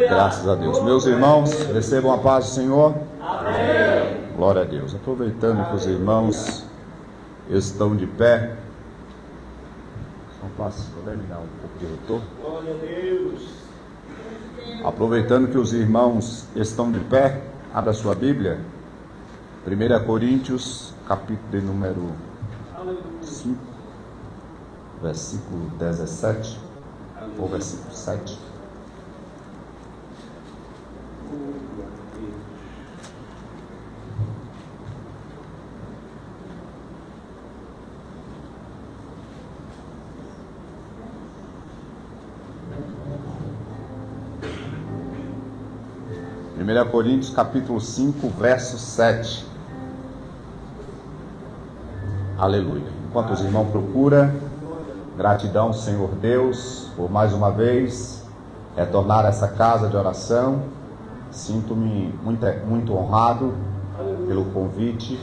Graças a Deus. Meus irmãos, recebam a paz do Senhor. Amém. Glória a Deus. Aproveitando que os irmãos estão de pé. Puder me dar um pouco de retorno? Glória a Deus. Aproveitando que os irmãos estão de pé, abra sua Bíblia. 1 Coríntios, capítulo de número 5, versículo 17, ou versículo 7. Primeira Coríntios, capítulo 5, verso 7. Aleluia. Enquanto os irmãos procuram, gratidão, Senhor Deus, por mais uma vez retornar a essa casa de oração. Sinto-me muito honrado pelo convite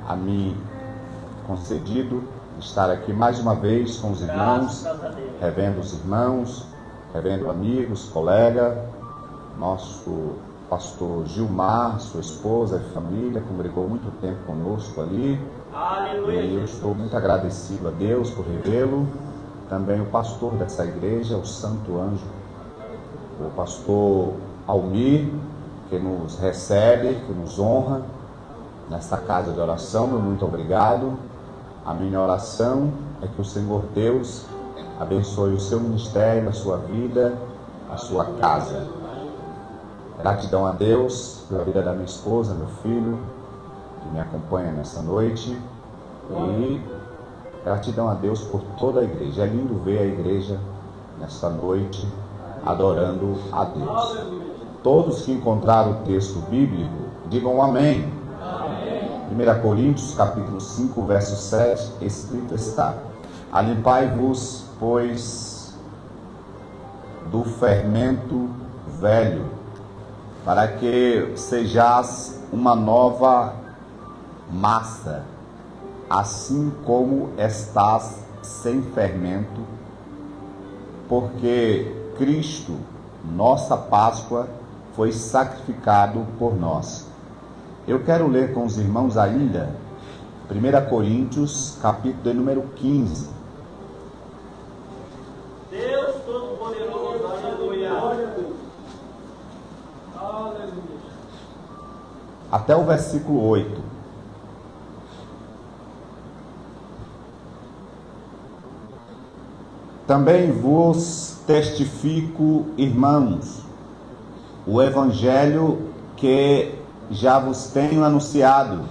a mim concedido de estar aqui mais uma vez com os irmãos, revendo os irmãos, revendo amigos, colegas, nosso pastor Gilmar, sua esposa e família, congregou muito tempo conosco ali. Aleluia. E eu estou muito agradecido a Deus por revê-lo. Também o pastor dessa igreja, o Santo Anjo, o pastor Almir, que nos recebe, que nos honra nesta casa de oração. Meu muito obrigado. A minha oração é que o Senhor Deus abençoe o seu ministério, a sua vida, a sua casa. Gratidão a Deus pela vida da minha esposa, meu filho, que me acompanha nessa noite. E gratidão a Deus por toda a igreja. É lindo ver a igreja nessa noite adorando a Deus. Todos que encontraram o texto bíblico, digam amém. Amém. 1 Coríntios, capítulo 5, verso 7, escrito está: Alimpai-vos, pois, do fermento velho, para que sejais uma nova massa, assim como estás sem fermento, porque Cristo, nossa Páscoa, foi sacrificado por nós. Eu quero ler com os irmãos ainda 1 Coríntios, capítulo de número 15. Deus Todo-Poderoso, aleluia. Até o versículo 8. Também vos testifico, irmãos, o evangelho que já vos tenho anunciado,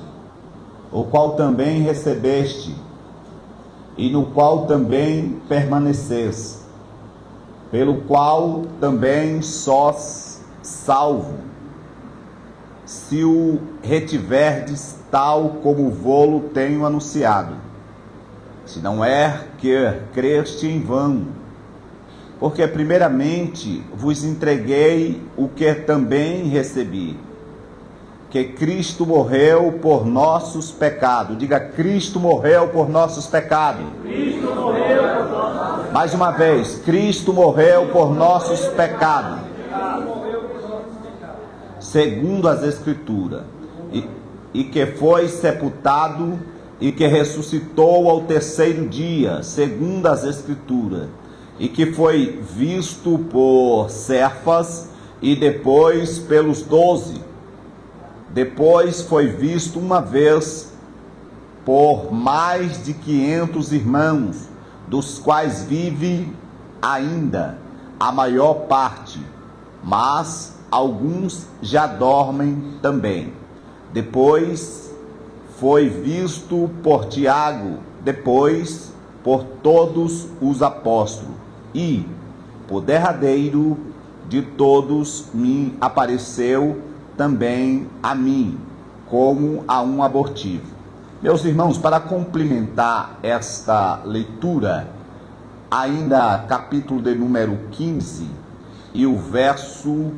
o qual também recebeste, e no qual também permaneceis, pelo qual também sós salvo, se o retiverdes tal como vô-lo tenho anunciado. Se não é que creste em vão, porque primeiramente vos entreguei o que também recebi, que Cristo morreu por nossos pecados. Diga: Cristo morreu por nossos pecados. Cristo morreu por nossos pecados. Mais uma vez: Cristo morreu por nossos pecados, segundo as Escrituras, e que foi sepultado e que ressuscitou ao terceiro dia, segundo as Escrituras, e que foi visto por Cefas e depois pelos 12. Depois foi visto uma vez por mais de 500 irmãos, dos quais vive ainda a maior parte, mas alguns já dormem também. Depois foi visto por Tiago, depois por todos os apóstolos, e, por derradeiro de todos, me apareceu também a mim, como a um abortivo. Meus irmãos, para complementar esta leitura, ainda capítulo de número 15 e o verso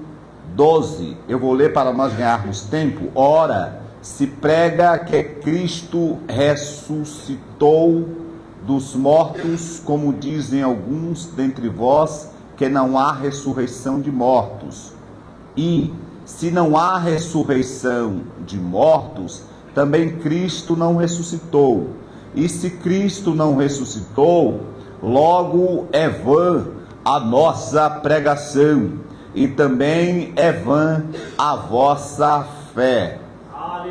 12, eu vou ler para nós ganharmos tempo. Ora, se prega que Cristo ressuscitou dos mortos, como dizem alguns dentre vós, que não há ressurreição de mortos. E, se não há ressurreição de mortos, também Cristo não ressuscitou. E se Cristo não ressuscitou, logo é vã a nossa pregação, e também é vã a vossa fé.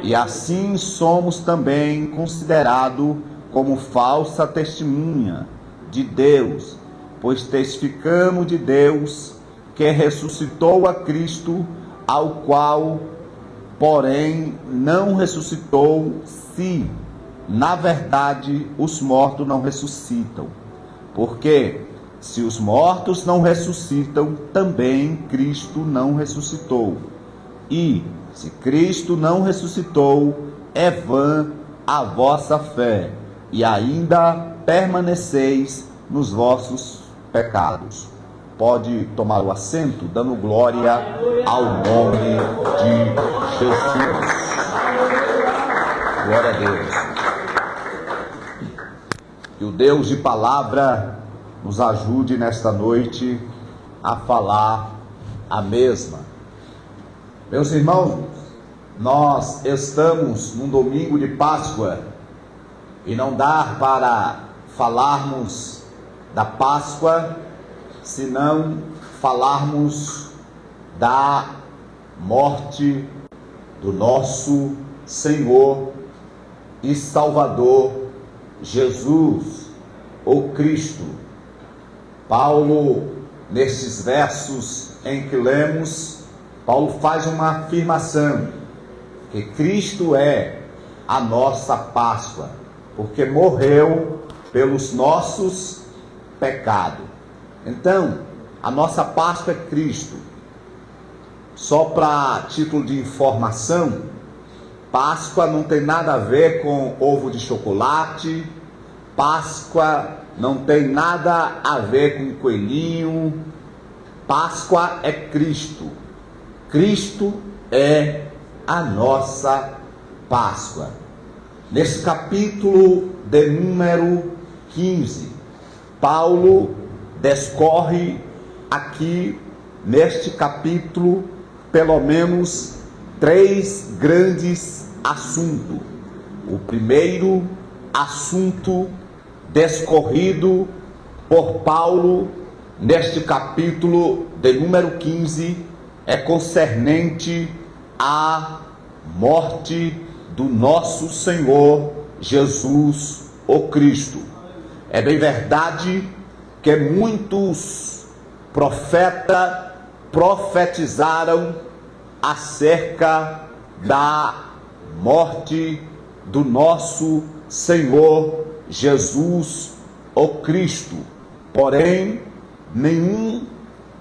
E assim somos também considerados como falsa testemunha de Deus, pois testificamos de Deus que ressuscitou a Cristo, ao qual, porém, não ressuscitou, se, na verdade, os mortos não ressuscitam. Porque, se os mortos não ressuscitam, também Cristo não ressuscitou. E, se Cristo não ressuscitou, é vã a vossa fé, e ainda permaneceis nos vossos pecados. Pode tomar o assento, dando glória ao nome de Jesus. Glória a Deus. Que o Deus de palavra nos ajude nesta noite a falar a mesma. Meus irmãos, nós estamos num domingo de Páscoa e não dá para falarmos da Páscoa se não falarmos da morte do nosso Senhor e Salvador Jesus, o Cristo. Paulo, nesses versos em que lemos, Paulo faz uma afirmação, que Cristo é a nossa Páscoa, porque morreu pelos nossos pecados. Então, a nossa Páscoa é Cristo. Só para título de informação, Páscoa não tem nada a ver com ovo de chocolate, Páscoa não tem nada a ver com coelhinho, Páscoa é Cristo. Cristo é a nossa Páscoa. Nesse capítulo de número 15, Paulo descorre aqui neste capítulo pelo menos 3 grandes assuntos. O primeiro assunto descorrido por Paulo neste capítulo de número 15 é concernente à morte do nosso Senhor Jesus, o Cristo. É bem verdade que muitos profetas profetizaram acerca da morte do nosso Senhor Jesus, o Cristo. Porém, nenhum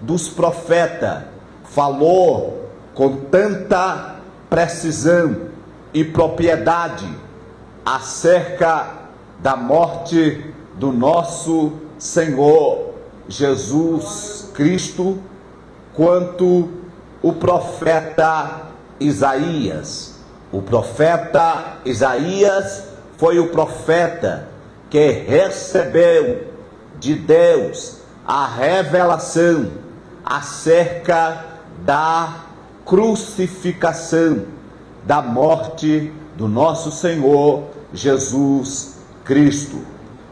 dos profetas falou com tanta precisão e propriedade acerca da morte do nosso Senhor Jesus Cristo, quanto o profeta Isaías. O profeta Isaías foi o profeta que recebeu de Deus a revelação acerca da crucificação, da morte do nosso Senhor Jesus Cristo.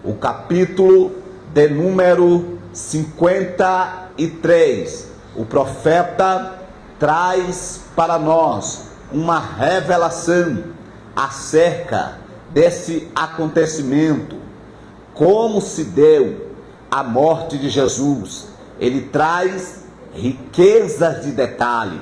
O capítulo de número 53, o profeta traz para nós uma revelação acerca desse acontecimento, como se deu a morte de Jesus. Ele traz riquezas de detalhe.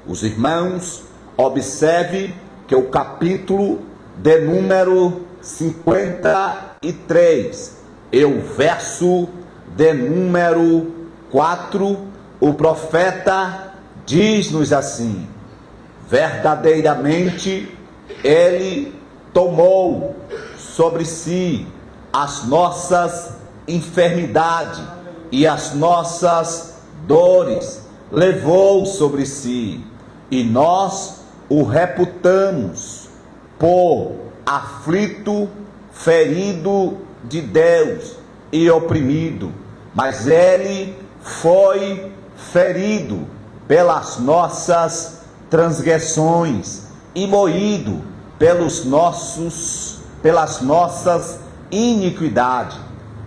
Os irmãos, observe que o capítulo de número 53 e o verso de número 4, o profeta diz-nos assim: verdadeiramente ele tomou sobre si as nossas enfermidades e as nossas dores, levou sobre si, e nós o reputamos por aflito, ferido de Deus e oprimido. Mas ele foi ferido pelas nossas transgressões e moído pelas nossas iniquidades.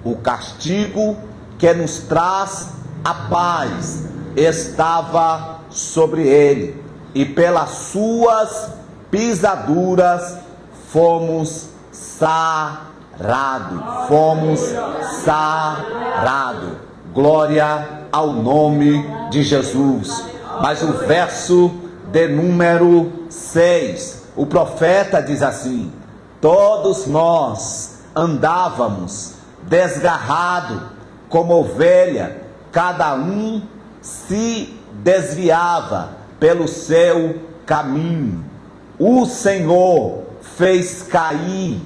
O castigo que nos traz a paz estava sobre ele, e pelas suas pisaduras fomos sarados. Glória ao nome de Jesus. Mas o verso de número 6, o profeta diz assim: todos nós andávamos desgarrado como ovelha, cada um se desviava pelo seu caminho. O Senhor fez cair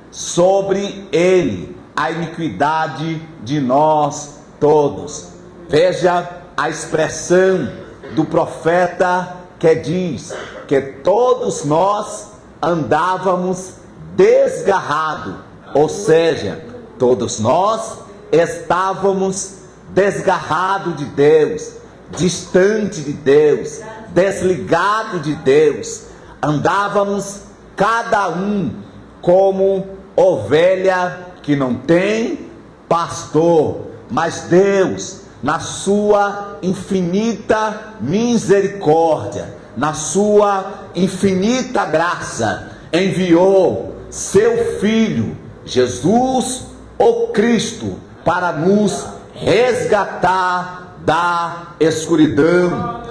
sobre ele a iniquidade de nós todos. Veja a expressão do profeta que diz que todos nós andávamos desgarrado, ou seja, todos nós estávamos desgarrados de Deus, distante de Deus, desligado de Deus. Andávamos cada um como ovelha que não tem pastor, mas Deus, na sua infinita misericórdia, na sua infinita graça, enviou seu Filho, Jesus, o Cristo, para nos resgatar da escuridão,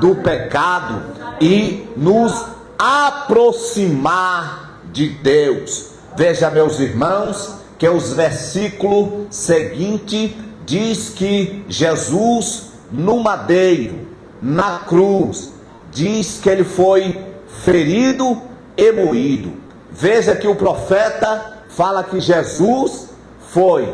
do pecado, e nos aproximar de Deus. Veja, meus irmãos, que os versículos seguintes diz que Jesus no madeiro, na cruz, diz que ele foi ferido e moído. Veja que o profeta fala que Jesus foi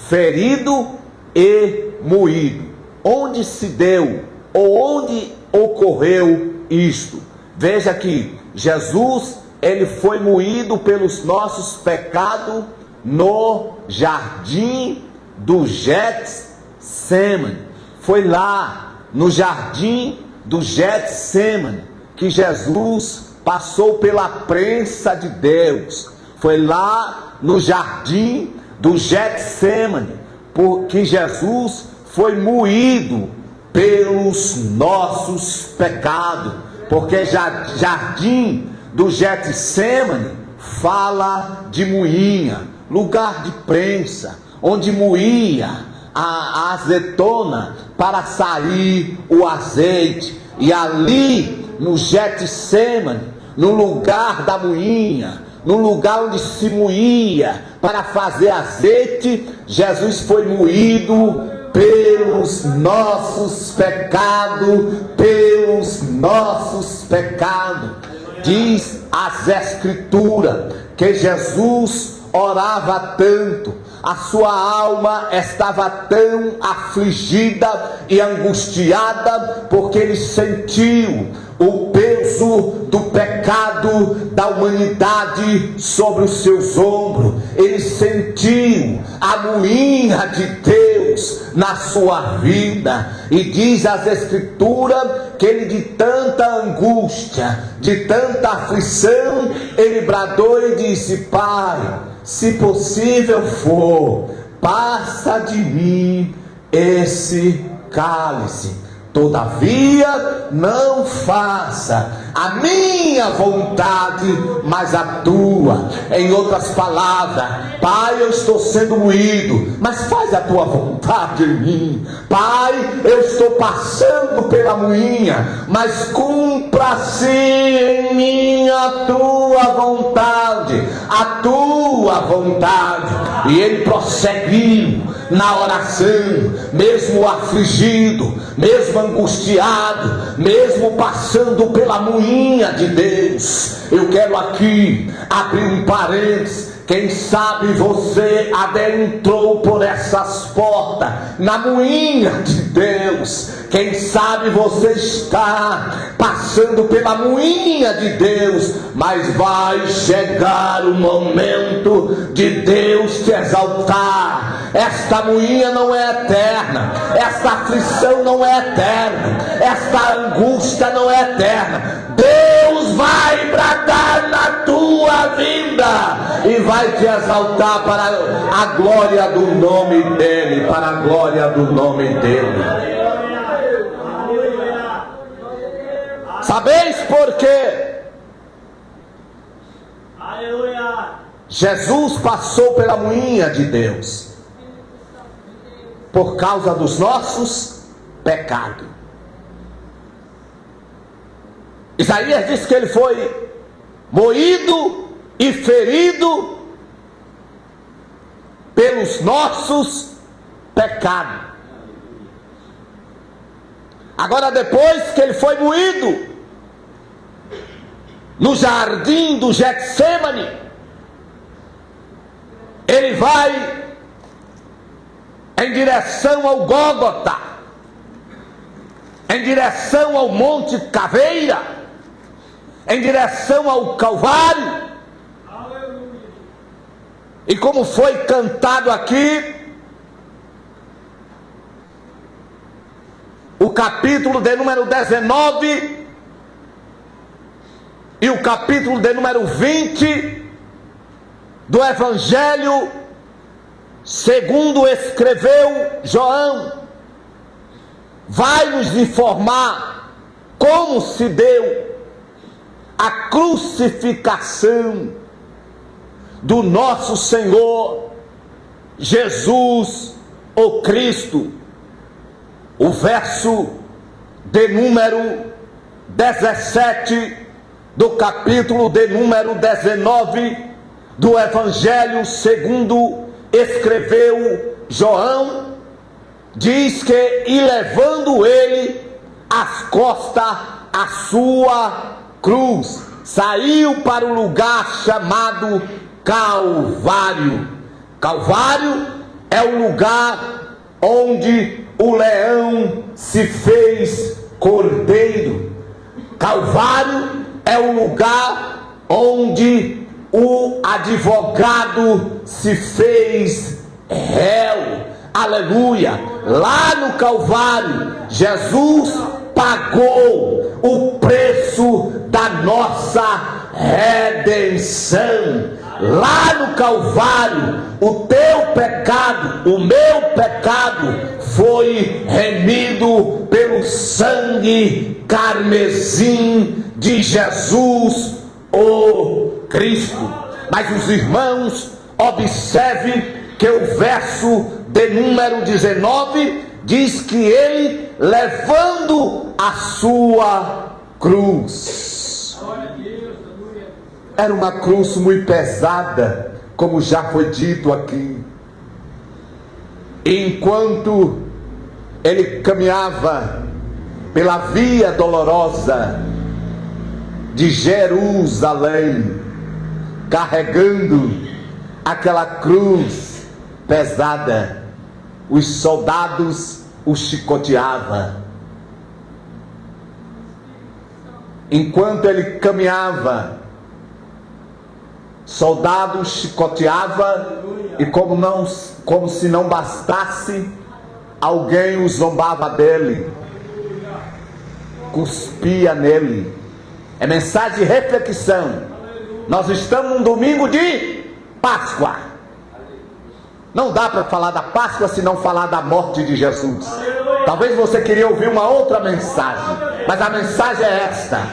ferido e moído. Onde se deu ou onde ocorreu isto? Veja que Jesus, ele foi moído pelos nossos pecados no jardim do Getsemane. Foi lá no jardim do Getsemane que Jesus passou pela prensa de Deus. Foi lá no jardim do Getsemane porque Jesus foi moído pelos nossos pecados. Porque jardim do Getsemane fala de moinha, lugar de prensa, onde moía a azeitona para sair o azeite. E ali no Getsemane, no lugar da moinha, no lugar onde se moía para fazer azeite, Jesus foi moído pelos nossos pecados, Diz as Escrituras que Jesus orava tanto, a sua alma estava tão afligida e angustiada, porque ele sentiu o peso do pecado da humanidade sobre os seus ombros. Ele sentiu a moinha de Deus na sua vida. E diz as Escrituras que ele, de tanta angústia, de tanta aflição, ele bradou e disse: Pai, se possível for, passa de mim esse cálice. Todavia, não faça a minha vontade, mas a tua. Em outras palavras, Pai, eu estou sendo moído, mas faz a tua vontade em mim. Pai, eu estou passando pela moinha, mas cumpra-se em mim a tua vontade, a tua vontade. E ele prosseguiu na oração, mesmo afligido, mesmo angustiado, mesmo passando pela moinha de Deus. Eu quero aqui abrir um parênteses, Quem sabe você adentrou por essas portas, na moinha de Deus. Quem sabe você está passando pela moinha de Deus, mas vai chegar o momento de Deus te exaltar. Esta moinha não é eterna, esta aflição não é eterna, esta angústia não é eterna. Deus vai bradar na tua vida e vai te exaltar para a glória do nome dele, para a glória do nome dele. Sabeis por quê? Jesus passou pela moinha de Deus por causa dos nossos pecados. Isaías diz que ele foi moído e ferido pelos nossos pecados. Agora, depois que ele foi moído no jardim do Getsêmani, ele vai em direção ao Gólgota, em direção ao Monte Caveira, em direção ao Calvário. E como foi cantado aqui, o capítulo de número 19 e o capítulo de número 20 do Evangelho segundo escreveu João, vai nos informar como se deu a crucificação do nosso Senhor Jesus, o Cristo. O verso de número 17 do capítulo de número 19 do Evangelho segundo escreveu João, diz que, e levando ele às costas a sua cruz, saiu para o lugar chamado Calvário. Calvário é o lugar onde o leão se fez cordeiro. Calvário é o lugar onde o advogado se fez réu. Aleluia! Lá no Calvário, Jesus pagou o preço da nossa redenção. Lá no Calvário, o teu pecado, o meu pecado foi remido pelo sangue carmesim de Jesus, o Cristo. Mas os irmãos, observe que o verso de número 19 diz que ele levando a sua cruz. Era uma cruz muito pesada, como já foi dito aqui. Enquanto ele caminhava pela via dolorosa de Jerusalém, carregando aquela cruz pesada, os soldados o chicoteavam. Enquanto ele caminhava, soldados chicoteava, e como se não bastasse, alguém o zombava dele, cuspia nele. É mensagem de reflexão. Nós estamos num domingo de Páscoa. Não dá para falar da Páscoa se não falar da morte de Jesus. Talvez você queria ouvir uma outra mensagem, mas a mensagem é esta.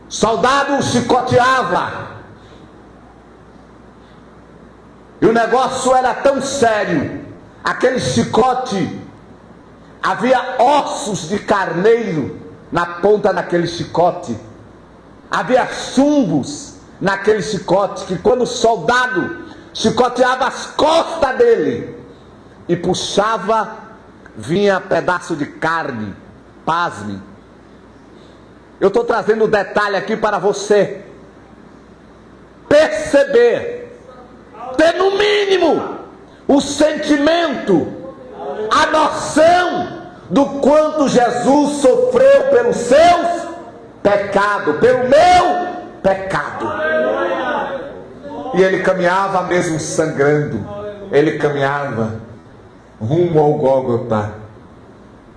Soldado chicoteava, e o negócio era tão sério, aquele chicote, havia ossos de carneiro na ponta daquele chicote, havia chumbos naquele chicote, que quando o soldado chicoteava as costas dele e puxava, vinha pedaço de carne, pasme. Eu estou trazendo um detalhe aqui para você perceber, ter no mínimo o sentimento, a noção do quanto Jesus sofreu pelos seus pecados, pelo meu pecado. E ele caminhava mesmo sangrando, ele caminhava rumo ao Gólgota,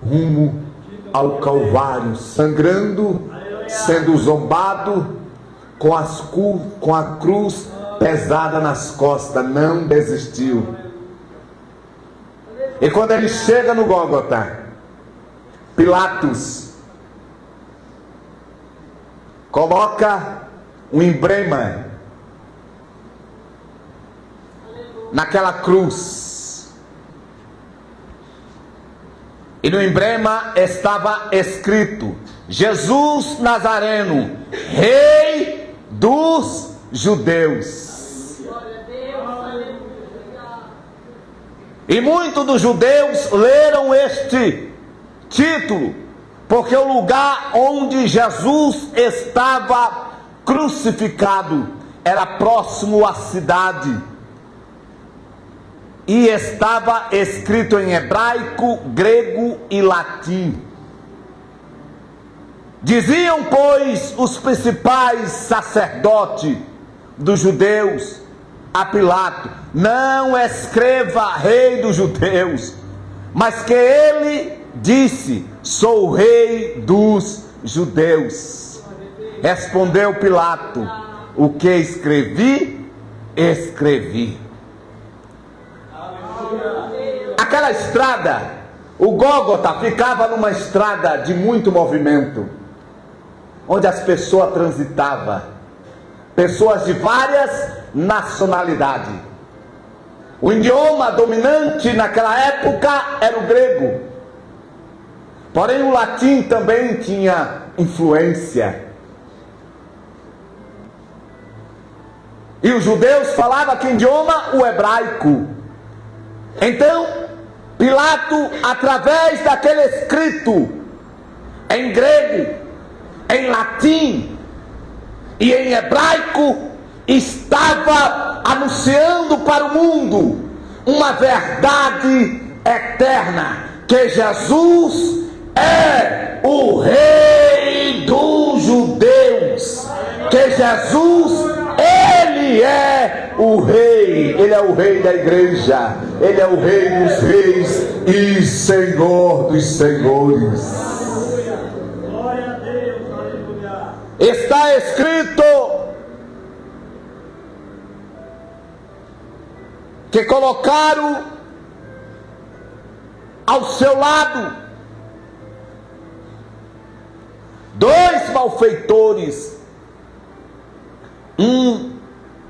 rumo ao Calvário, sangrando, sendo zombado, com a cruz pesada nas costas, não desistiu. E quando ele chega no Gólgota, Pilatos coloca um emblema naquela cruz, e no emblema estava escrito: Jesus Nazareno, Rei dos Judeus. E muitos dos judeus leram este título, porque o lugar onde Jesus estava crucificado era próximo à cidade, e estava escrito em hebraico, grego e latim. Diziam, pois, os principais sacerdotes dos judeus a Pilato: não escreva Rei dos Judeus, mas que ele disse: sou o Rei dos Judeus. Respondeu Pilato: o que escrevi, escrevi. Aquela estrada, o Gólgota, ficava numa estrada de muito movimento, onde as pessoas transitavam, pessoas de várias nacionalidades. O idioma dominante naquela época era o grego, porém o latim também tinha influência. E os judeus falavam que idioma? O hebraico. Então, Pilato, através daquele escrito em grego, em latim e em hebraico, estava anunciando para o mundo uma verdade eterna: que Jesus é o Rei dos Judeus, que Jesus, Ele é o Rei, Ele é o Rei da igreja, Ele é o Rei dos reis e Senhor dos senhores. Glória a Deus, aleluia. Está escrito que colocaram ao seu lado dois malfeitores, um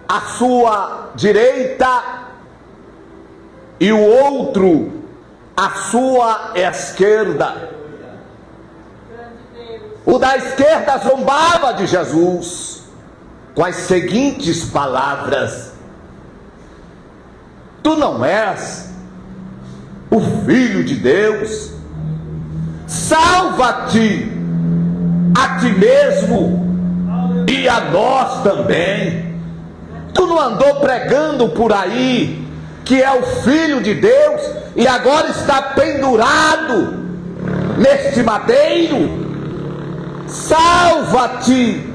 à sua direita e o outro à sua esquerda. O da esquerda zombava de Jesus com as seguintes palavras: tu não és o Filho de Deus? Salva-te a ti mesmo e a nós também. Tu não andou pregando por aí que é o Filho de Deus e agora está pendurado neste madeiro? Salva-te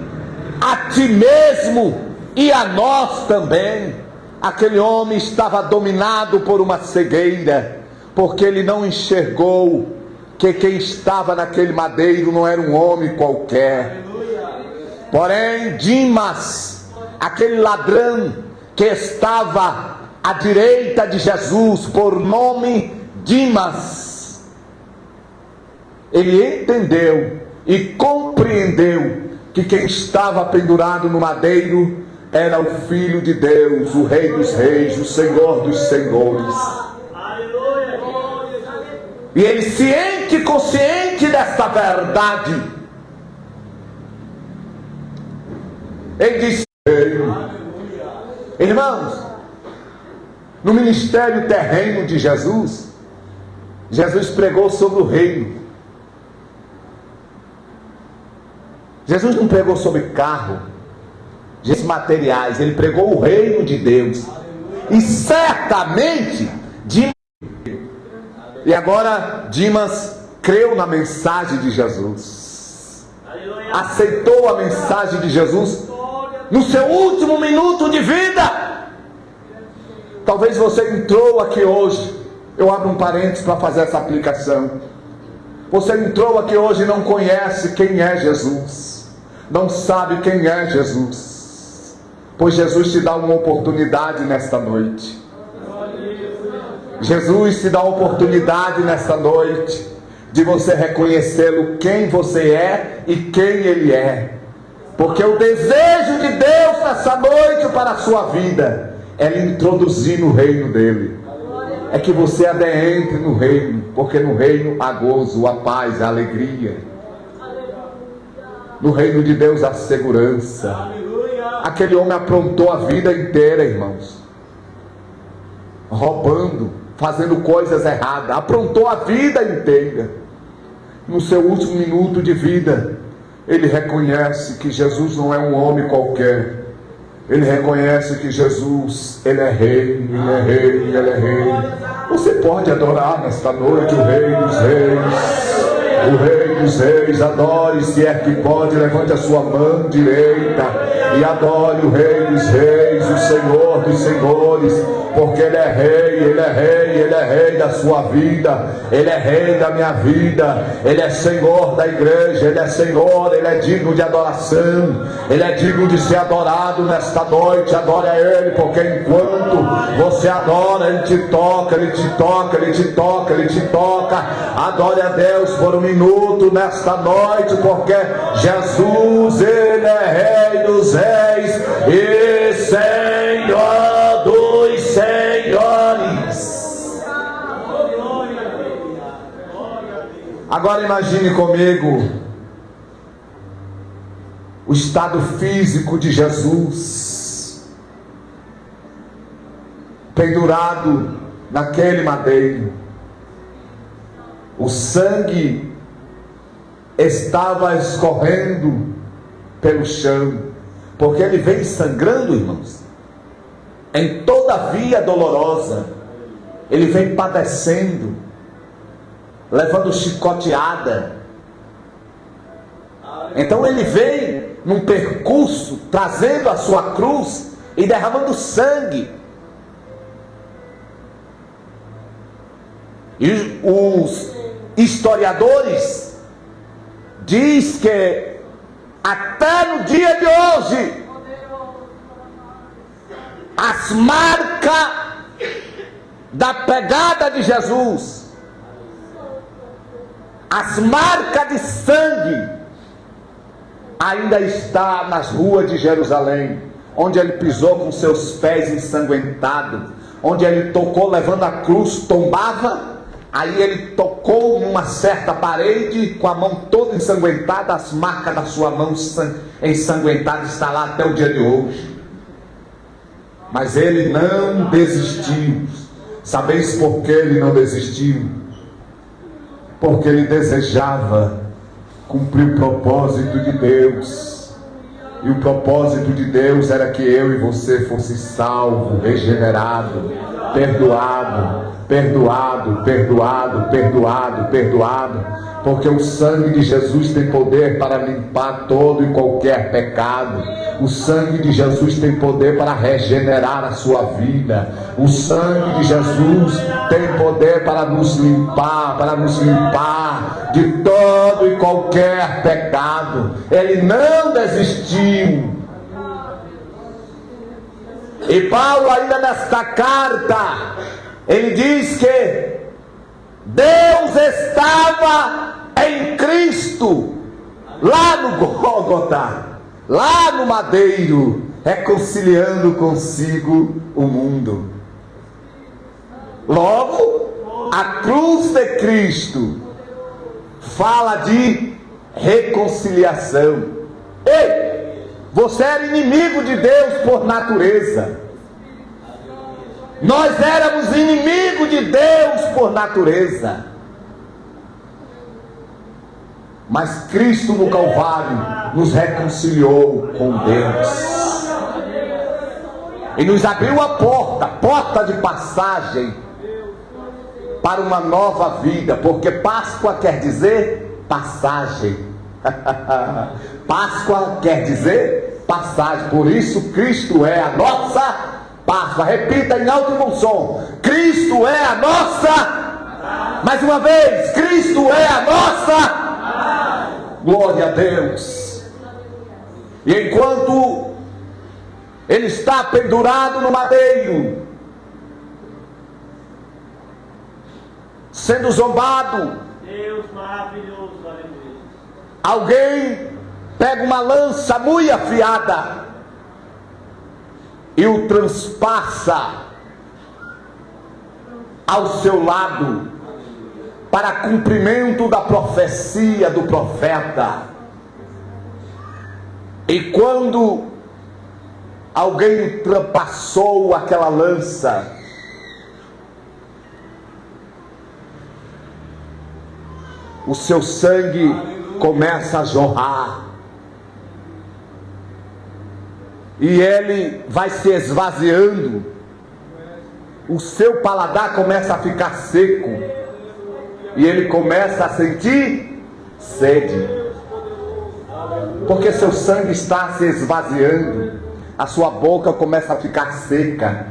a ti mesmo e a nós também. Aquele homem estava dominado por uma cegueira, porque ele não enxergou que quem estava naquele madeiro não era um homem qualquer. Porém, Dimas, aquele ladrão que estava à direita de Jesus, por nome Dimas, ele entendeu e compreendeu que quem estava pendurado no madeiro era o Filho de Deus, o Rei dos reis, o Senhor dos senhores. E ele ciente, consciente desta verdade, ele disse: irmãos, no ministério terreno de Jesus, Jesus pregou sobre o reino. Jesus não pregou sobre carro, materiais, ele pregou o reino de Deus. E certamente e agora Dimas creu na mensagem de Jesus, aceitou a mensagem de Jesus no seu último minuto de vida. Talvez você entrou aqui hoje, eu abro um parênteses para fazer essa aplicação. Você entrou aqui hoje e não conhece quem é Jesus, não sabe quem é Jesus, pois Jesus te dá uma oportunidade nesta noite. Jesus te dá a oportunidade nesta noite de você reconhecê-lo, quem você é e quem Ele é. Porque o desejo de Deus nessa noite para a sua vida é lhe introduzir no reino dEle. É que você adentre no reino, porque no reino há gozo, há paz, há alegria. No reino de Deus há segurança. Aquele homem aprontou a vida inteira, irmãos, roubando, fazendo coisas erradas, aprontou a vida inteira. No seu último minuto de vida, ele reconhece que Jesus não é um homem qualquer. Ele reconhece que Jesus, Ele é Rei, Ele é Rei, Ele é Rei. Você pode adorar nesta noite o Rei dos Reis. O Rei dos Reis, adore, se é que pode, levante a sua mão direita e adore o Rei dos Reis, o Senhor dos Senhores, porque Ele é Rei, Ele é Rei, Ele é Rei da sua vida, Ele é Rei da minha vida, Ele é Senhor da igreja, Ele é Senhor, Ele é digno de adoração, Ele é digno de ser adorado nesta noite. Adore a Ele, porque enquanto você adora, Ele te toca, Ele te toca, Ele te toca, Ele te toca. Adore a Deus por um minuto nesta noite, porque Jesus, Ele é Rei dos Reis e Senhor dos Senhores. Agora imagine comigo o estado físico de Jesus, pendurado naquele madeiro. O sangue estava escorrendo pelo chão, porque ele vem sangrando, irmãos, em toda via dolorosa. Ele vem padecendo, levando chicoteada. Então ele vem num percurso, trazendo a sua cruz e derramando sangue. E os historiadores diz que até no dia de hoje as marcas da pegada de Jesus, as marcas de sangue ainda está nas ruas de Jerusalém, onde ele pisou com seus pés ensanguentados, onde ele tocou levando a cruz, tombava. Aí ele tocou numa certa parede com a mão toda ensanguentada, as marcas da sua mão ensanguentada está lá até o dia de hoje. Mas ele não desistiu. Sabeis por que ele não desistiu? Porque ele desejava cumprir o propósito de Deus. E o propósito de Deus era que eu e você fosse salvo, regenerado, perdoado, perdoado, perdoado, perdoado, perdoado, porque o sangue de Jesus tem poder para limpar todo e qualquer pecado. O sangue de Jesus tem poder para regenerar a sua vida. O sangue de Jesus tem poder para nos limpar de todo e qualquer pecado. Ele não desistiu. E Paulo, ainda nesta carta, ele diz que Deus estava em Cristo, lá no Gólgota, lá no madeiro, reconciliando consigo o mundo. Logo, a cruz de Cristo fala de reconciliação. Ei, você era inimigo de Deus por natureza. Nós éramos inimigos de Deus por natureza. Mas Cristo no Calvário nos reconciliou com Deus. E nos abriu a porta de passagem para uma nova vida. Porque Páscoa quer dizer passagem. Páscoa quer dizer passagem. Por isso Cristo é a nossa Páscoa. Repita em alto e bom som: Cristo é a nossa. Mais uma vez: Cristo é a nossa. Glória a Deus. E enquanto Ele está pendurado no madeiro, sendo zombado, Deus maravilhoso, aleluia. alguém pega uma lança muito afiada e o transpassa ao seu lado, para cumprimento da profecia do profeta. E quando alguém ultrapassou aquela lança, o seu sangue começa a jorrar, e ele vai se esvaziando, o seu paladar começa a ficar seco, e ele começa a sentir sede, porque seu sangue está se esvaziando, a sua boca começa a ficar seca.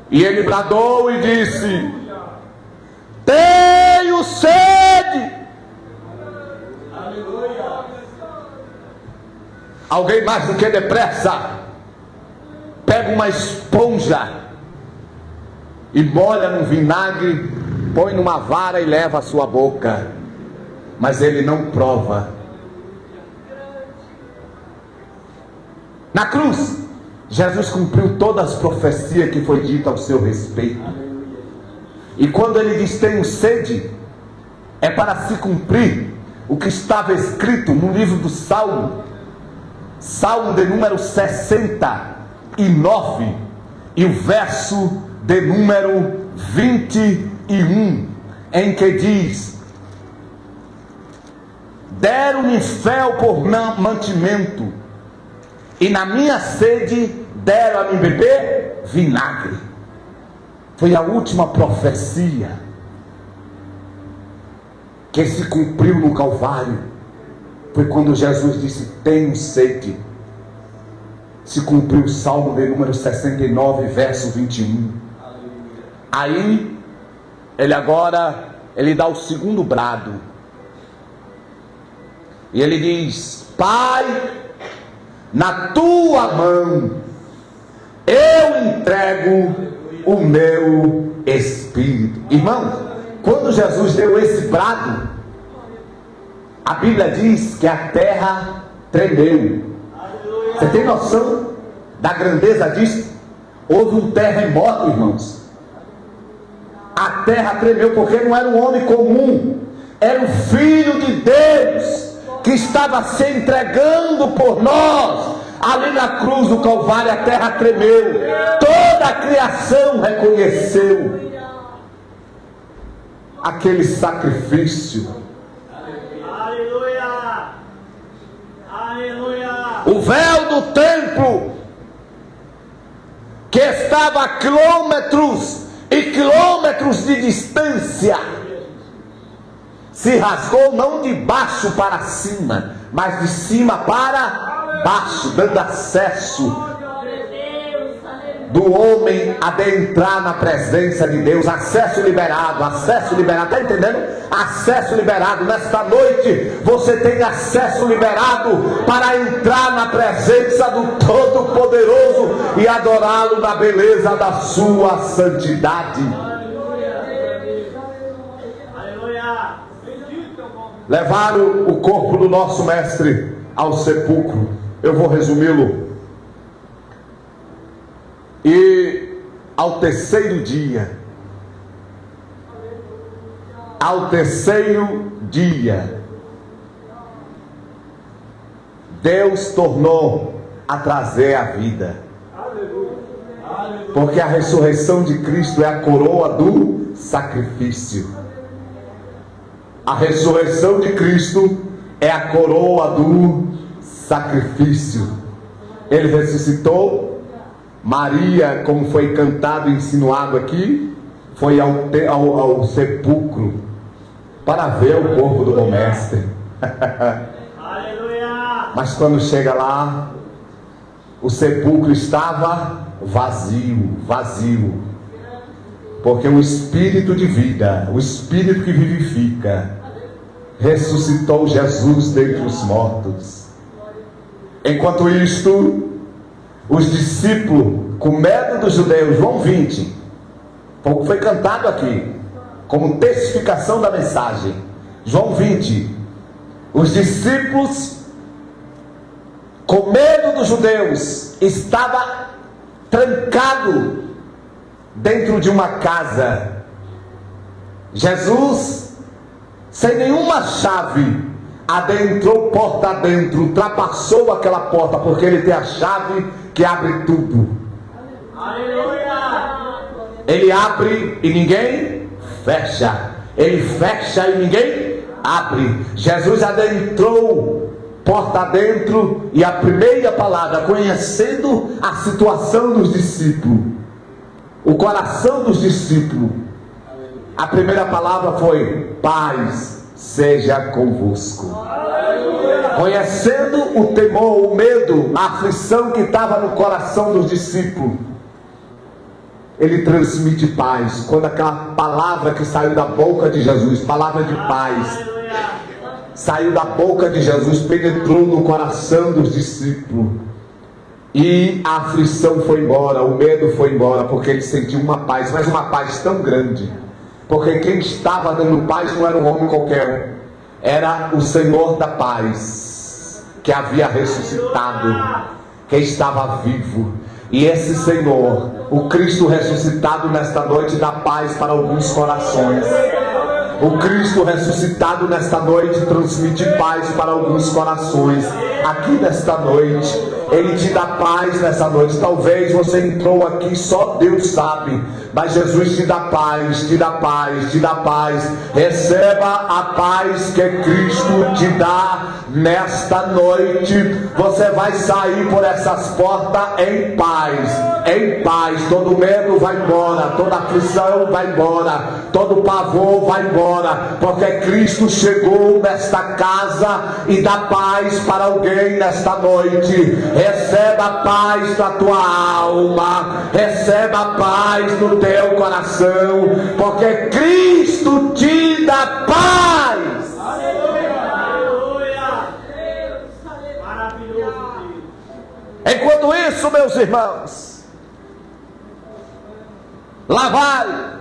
E ele bradou e disse: tenho sede. Alguém mais do que depressa pega uma esponja e molha no vinagre, põe numa vara e leva à sua boca, mas ele não prova. Na cruz, Jesus cumpriu todas as profecias que foi dita ao seu respeito. E quando ele diz tenho sede, é para se cumprir o que estava escrito no livro do Salmo, Salmo de número 69, e o verso de número 21, em que diz: deram-me fel por mantimento, e na minha sede deram a me beber vinagre. Foi a última profecia que se cumpriu no Calvário. Foi quando Jesus disse tenho sede. Se cumpriu o Salmo de número 69, verso 21. Aí, ele dá o segundo brado. E ele diz: Pai, na tua mão eu entrego o meu espírito. Irmãos, quando Jesus deu esse brado, a Bíblia diz que a terra tremeu. Você tem noção da grandeza disso? Houve um terremoto, irmãos. A terra tremeu, porque não era um homem comum, era o Filho de Deus, que estava se entregando por nós. Ali na cruz do Calvário a terra tremeu, toda a criação reconheceu aquele sacrifício. Aleluia! Aleluia! O véu do templo, que estava a quilômetros e quilômetros de distância, se rasgou não de baixo para cima, mas de cima para baixo, dando acesso do homem a adentrar na presença de Deus. Acesso liberado, está entendendo? Acesso liberado. Nesta noite você tem acesso liberado para entrar na presença do Todo-Poderoso e adorá-lo na beleza da sua santidade. Levaram o corpo do nosso mestre ao sepulcro. Eu vou resumi-lo. E ao terceiro dia, Deus tornou a trazer a vida. Porque a ressurreição de Cristo é a coroa do sacrifício. A ressurreição de Cristo é a coroa do sacrifício. Ele ressuscitou. Maria, como foi cantado e insinuado aqui, foi ao sepulcro para ver o corpo do bom mestre. Aleluia! Mas quando chega lá, o sepulcro estava vazio, vazio. Porque o Espírito de vida, o Espírito que vivifica, ressuscitou Jesus dentre os mortos. Enquanto isto, os discípulos, com medo dos judeus, João 20, foi cantado aqui, como testificação da mensagem. João 20, os discípulos, com medo dos judeus, estavam trancados dentro de uma casa. Jesus, sem nenhuma chave, adentrou porta adentro, ultrapassou aquela porta, porque ele tem a chave que abre tudo. Aleluia! Ele abre e ninguém fecha. Ele fecha e ninguém abre. Jesus adentrou porta adentro, e a primeira palavra, conhecendo a situação dos discípulos, o coração dos discípulos, a primeira palavra foi: paz seja convosco. Conhecendo o temor, o medo, a aflição que estava no coração dos discípulos, ele transmite paz. Quando aquela palavra que saiu da boca de Jesus, palavra de paz, saiu da boca de Jesus, penetrou no coração dos discípulos, e a aflição foi embora, o medo foi embora, porque ele sentiu uma paz, mas uma paz tão grande, porque quem estava dando paz não era um homem qualquer um, era o Senhor da paz, que havia ressuscitado, que estava vivo. E esse Senhor, o Cristo ressuscitado nesta noite, dá paz para alguns corações. O Cristo ressuscitado nesta noite transmite paz para alguns corações. Aqui nesta noite, Ele te dá paz nessa noite. Talvez você entrou aqui, só Deus sabe, mas Jesus te dá paz, te dá paz, te dá paz. Receba a paz que Cristo te dá nesta noite. Você vai sair por essas portas em paz, em paz. Todo medo vai embora, toda aflição vai embora, todo pavor vai embora, porque Cristo chegou nesta casa e dá paz para alguém nesta noite. Receba a paz na tua alma, receba a paz no teu coração, porque Cristo te dá paz. Aleluia! Maravilhoso Deus! Enquanto isso, meus irmãos, lá vai,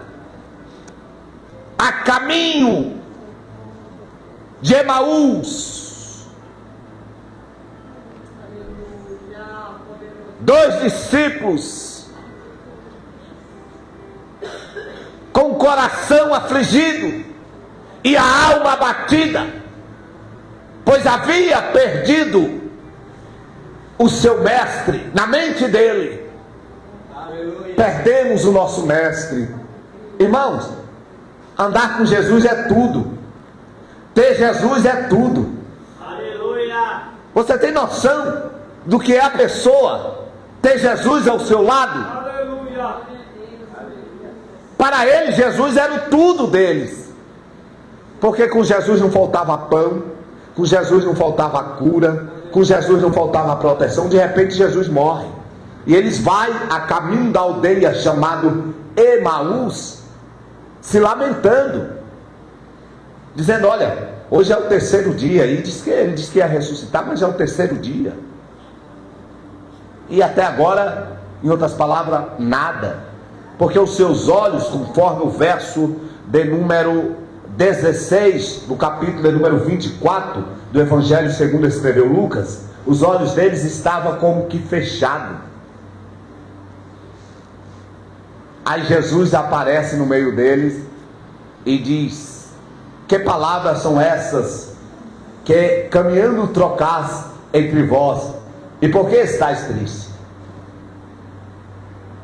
a caminho de Emaús, dois discípulos com o coração afligido e a alma abatida, pois havia perdido o seu mestre. Na mente dele, perdemos o nosso mestre. Irmãos, andar com Jesus é tudo, ter Jesus é tudo. Aleluia! Você tem noção do que é a pessoa ter Jesus ao seu lado? Aleluia! Para eles, Jesus era o tudo deles, porque com Jesus não faltava pão, com Jesus não faltava cura, com Jesus não faltava proteção. De repente Jesus morre, e eles vão a caminho da aldeia chamado Emaús, se lamentando, dizendo: olha, hoje é o terceiro dia. E ele disse que ia ressuscitar, mas é o terceiro dia, e até agora, em outras palavras, nada. Porque os seus olhos, conforme o verso de número 16, do capítulo de número 24 do Evangelho segundo escreveu Lucas, os olhos deles estavam como que fechados. Aí Jesus aparece no meio deles e diz: que palavras são essas que caminhando trocais entre vós? E por que estáis tristes?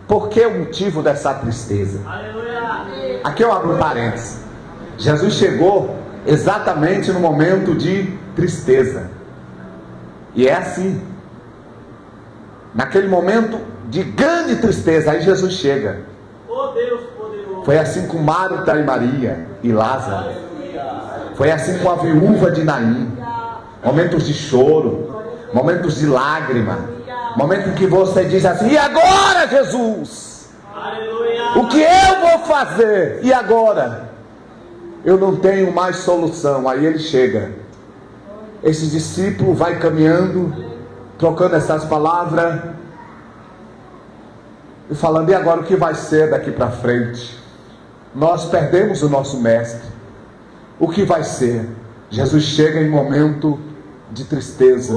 Por que o motivo dessa tristeza? Aleluia! Aqui eu abro um parênteses. Jesus chegou, exatamente no momento de tristeza. E é assim, naquele momento de grande tristeza, aí Jesus chega. Oh Deus poderoso. Foi assim com Marta e Maria e Lázaro. Foi assim com a viúva de Naim. Momentos de choro, momentos de lágrima, momentos que você diz assim: e agora, Jesus? Aleluia. O que eu vou fazer? E agora? Eu não tenho mais solução. Aí ele chega. Esse discípulo vai caminhando, trocando essas palavras e falando: e agora o que vai ser daqui para frente? Nós perdemos o nosso mestre. O que vai ser? Jesus chega em momento de tristeza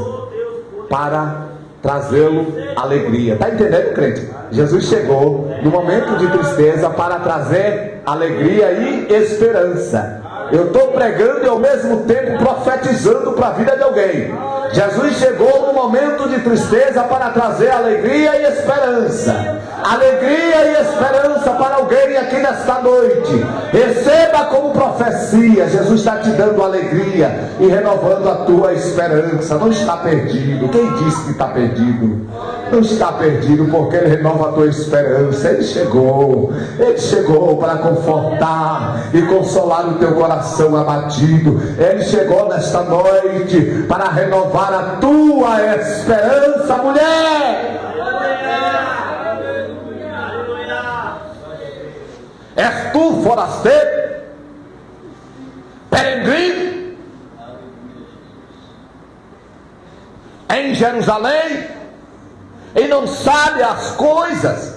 para trazê-lo alegria. Está entendendo, crente? Jesus chegou no momento de tristeza para trazer alegria e esperança. Eu estou pregando e ao mesmo tempo profetizando para a vida de alguém. Jesus chegou no momento de tristeza para trazer alegria e esperança. Alegria e esperança para alguém aqui nesta noite. Receba como profecia. Jesus está te dando alegria e renovando a tua esperança. Não está perdido. Quem disse que está perdido? Não está perdido, porque Ele renova a tua esperança. Ele chegou para confortar e consolar o teu coração abatido. Ele chegou nesta noite para renovar a tua esperança, mulher. És tu forasteiro, peregrino em Jerusalém, e não sabe as coisas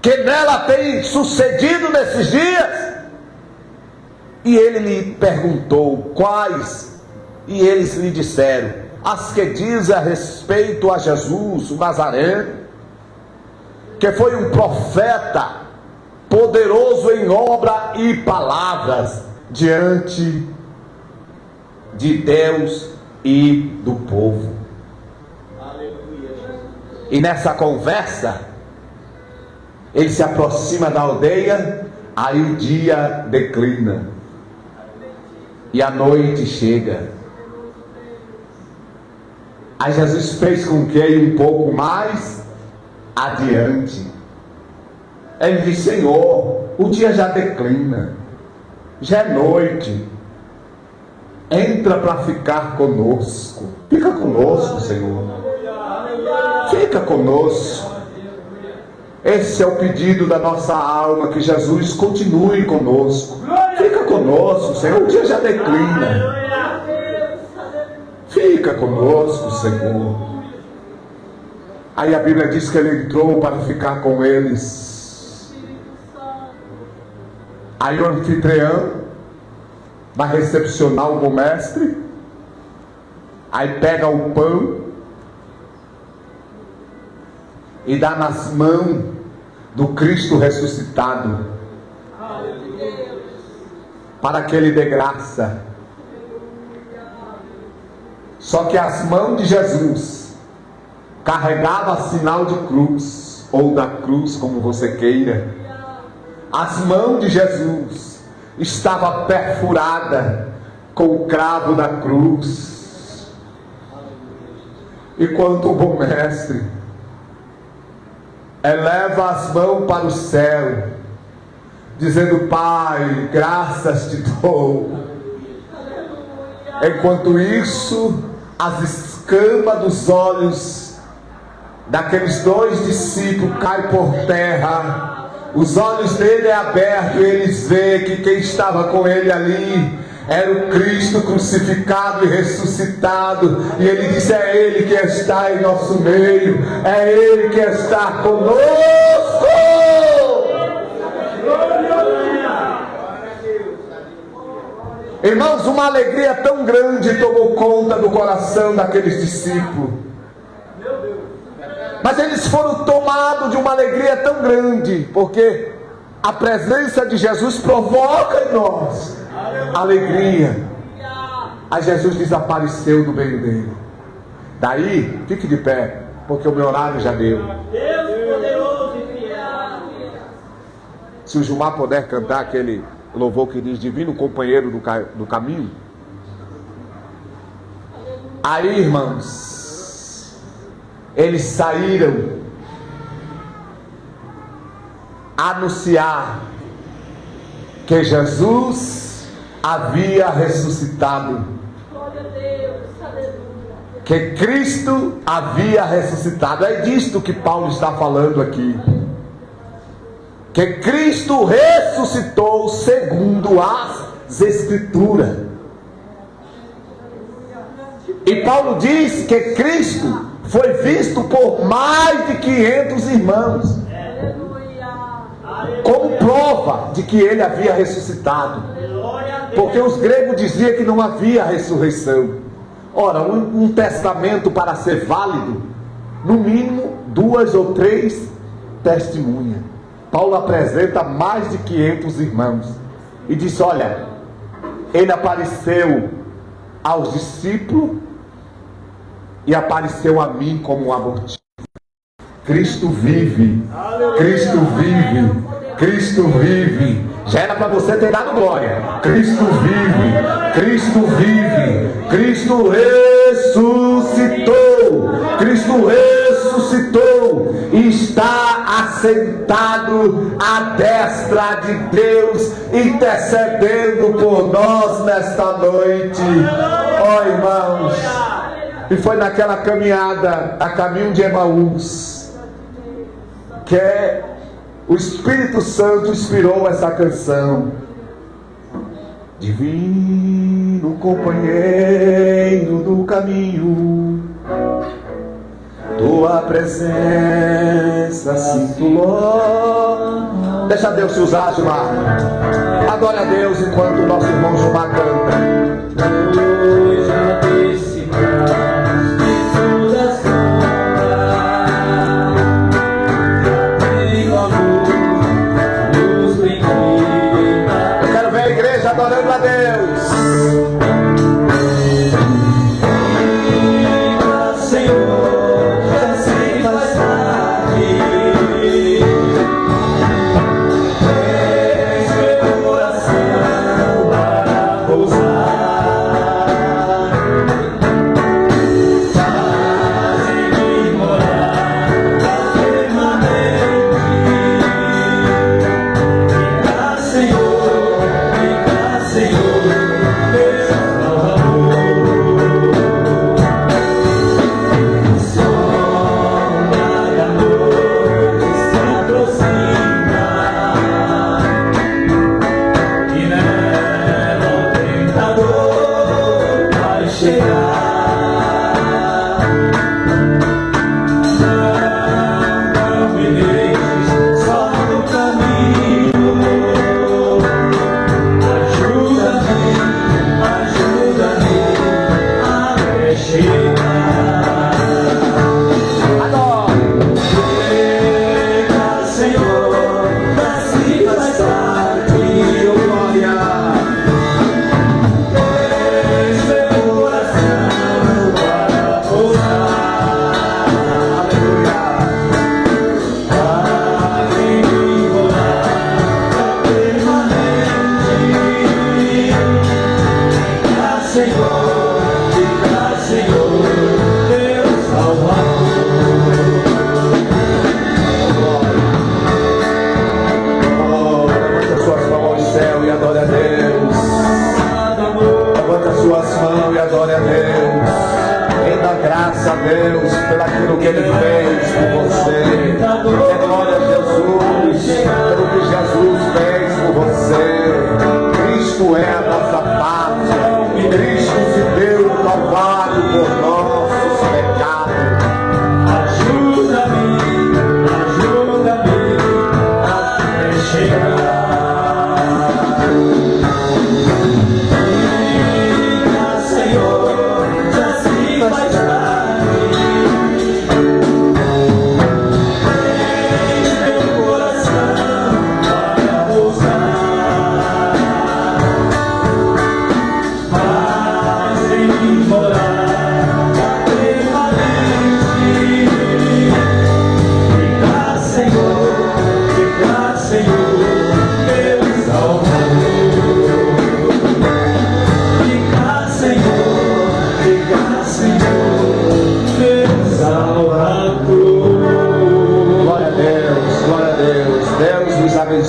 que nela tem sucedido nesses dias? E ele lhe perguntou quais, e eles lhe disseram: as que dizem a respeito a Jesus, o Nazareno, que foi um profeta poderoso em obra e palavras diante de Deus e do povo. E nessa conversa, ele se aproxima da aldeia, aí o dia declina e a noite chega. Aí Jesus fez com que ele um pouco mais adiante, ele disse: Senhor, o dia já declina, já é noite, entra para ficar conosco. Fica conosco, Senhor, fica conosco. Esse é o pedido da nossa alma, que Jesus continue conosco. Fica conosco, Senhor, o dia já declina. Fica conosco, Senhor. Aí a Bíblia diz que ele entrou para ficar com eles. Aí o anfitrião vai recepcionar o bom mestre. Aí pega o pão e dá nas mãos do Cristo ressuscitado, para que ele dê graça. Só que as mãos de Jesus carregavam sinal de cruz, ou da cruz, como você queira. As mãos de Jesus estavam perfuradas com o cravo da cruz. Enquanto o bom mestre eleva as mãos para o céu, dizendo: Pai, graças te dou. Enquanto isso, as escamas dos olhos daqueles dois discípulos caem por terra. Os olhos dele é abertos e eles veem que quem estava com ele ali era o Cristo crucificado e ressuscitado. E ele disse: é Ele que está em nosso meio, é Ele que está conosco. Irmãos, uma alegria tão grande tomou conta do coração daqueles discípulos. Mas eles foram tomados de uma alegria tão grande, porque a presença de Jesus provoca em nós alegria. Aí Jesus desapareceu do meio dele. Daí, fique de pé, porque o meu horário já deu. Deus poderoso e fiel. Se o Gilmar puder cantar aquele o louvor que diz divino companheiro do caminho. Aí, irmãos, eles saíram anunciar que Jesus havia ressuscitado, que Cristo havia ressuscitado. É disto que Paulo está falando aqui, que Cristo ressuscitou segundo as Escrituras. E Paulo diz que Cristo foi visto por mais de 500 irmãos, como prova de que ele havia ressuscitado, porque os gregos diziam que não havia ressurreição. Ora, um testamento, para ser válido, no mínimo 2 ou 3 testemunhas. Paulo apresenta mais de 500 irmãos e diz: olha, ele apareceu aos discípulos e apareceu a mim como um abortivo. Cristo vive, Cristo vive, Cristo vive. Já era para você ter dado glória. Cristo vive, Cristo vive, Cristo ressuscitou, Cristo ressuscitou e está assentado à destra de Deus, intercedendo por nós nesta noite. Ó irmãos, e foi naquela caminhada, a caminho de Emaús, que o Espírito Santo inspirou essa canção. Divino companheiro do caminho, tua presença sinto logo. Deixa Deus te usar, Gilmar. Adore a Deus enquanto o nosso irmão Gilmar canta. Hoje a desse braço de toda sombra, tenho amor, luz bendita. Eu quero ver a igreja adorando a Deus. Senhor, já sei mais tarde. Tens meu coração para pousar. Faz-me morar permanente. Fica, Senhor, meu Salvador. Graças a Deus pelo aquilo que Ele fez por você. Dê glória a Jesus pelo que Jesus fez por você. Cristo é a nossa pátria. Cristo se deu no Calvário por nossos pecados. Ajuda-me até chegar. Morar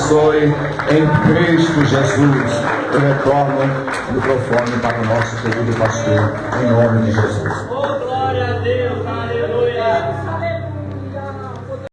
abençoe em Cristo Jesus. Eu retorno o microfone para o nosso querido pastor, em nome de Jesus.